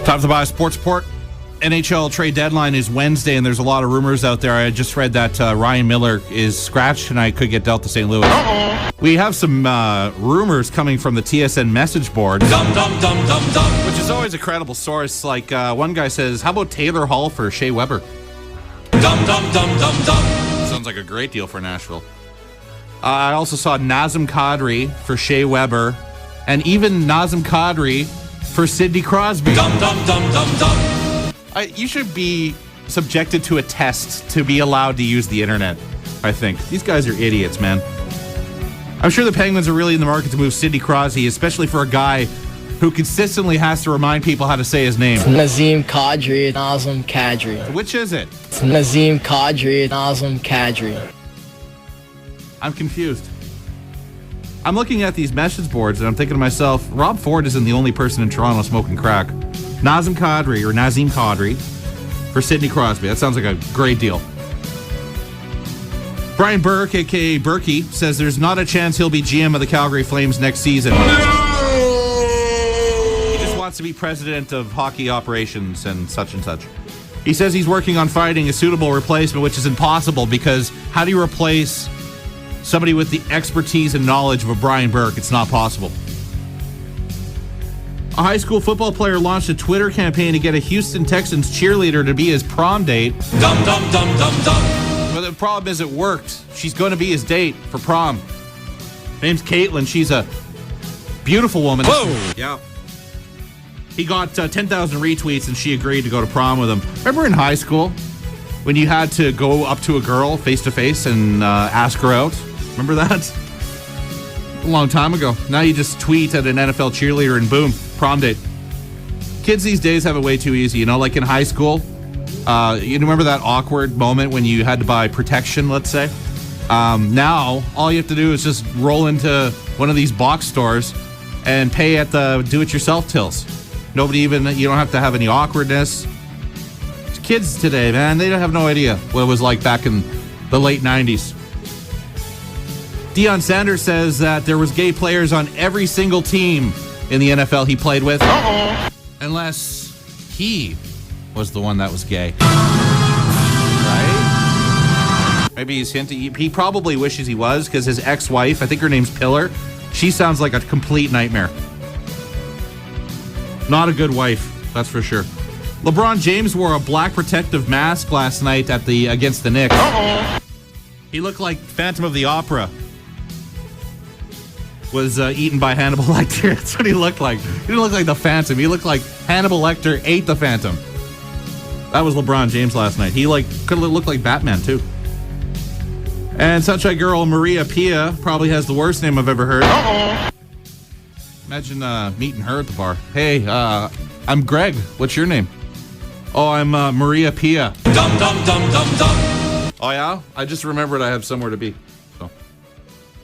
Top of the Bias Sports Report. NHL trade deadline is Wednesday, and there's a lot of rumors out there. I just read that Ryan Miller is scratched tonight, could get dealt to St. Louis. We have some rumors coming from the TSN message board, which is always a credible source. Like one guy says, how about Taylor Hall for Shea Weber? Sounds like a great deal for Nashville. I also saw Nazem Kadri for Shea Weber, and even Nazem Kadri for Sidney Crosby. You should be subjected to a test to be allowed to use the internet, I think. These guys are idiots, man. I'm sure the Penguins are really in the market to move Sidney Crosby, especially for a guy who consistently has to remind people how to say his name. Nazem Kadri, Nazem Kadri. Which is it? It's Nazem Kadri, Nazem Kadri. I'm confused. I'm looking at these message boards and I'm thinking to myself, Rob Ford isn't the only person in Toronto smoking crack. Nazem Kadri for Sidney Crosby. That sounds like a great deal. Brian Burke, a.k.a. Burkey, says there's not a chance he'll be GM of the Calgary Flames next season. He just wants to be president of hockey operations and such and such. He says he's working on finding a suitable replacement, which is impossible because how do you replace somebody with the expertise and knowledge of a Brian Burke? It's not possible. A high school football player launched a Twitter campaign to get a Houston Texans cheerleader to be his prom date. But the problem is it worked. She's going to be his date for prom. Name's Caitlin. She's a beautiful woman. Whoa! Yeah. He got 10,000 retweets and she agreed to go to prom with him. Remember in high school when you had to go up to a girl face to face and ask her out? Remember that? A long time ago. Now you just tweet at an NFL cheerleader and boom, prom date. Kids these days have it way too easy. You know, like in high school, you remember that awkward moment when you had to buy protection, let's say? Now, all you have to do is just roll into one of these box stores and pay at the do-it-yourself tills. You don't have to have any awkwardness. Kids today, man, they don't have no idea what it was like back in the late 90s. Deion Sanders says that there was gay players on every single team in the NFL he played with. Unless he was the one that was gay. Right? Maybe he's hinting. He probably wishes he was because his ex-wife, I think her name's Pillar, she sounds like a complete nightmare. Not a good wife, that's for sure. LeBron James wore a black protective mask last night against the Knicks. He looked like Phantom of the Opera was eaten by Hannibal Lecter. That's what he looked like. He didn't look like the Phantom. He looked like Hannibal Lecter ate the Phantom. That was LeBron James last night. He could have looked like Batman too. And SUNshine Girl Maria Pia probably has the worst name I've ever heard. Imagine meeting her at the bar. Hey, I'm Greg. What's your name? Oh, I'm Maria Pia. Oh yeah? I just remembered I have somewhere to be.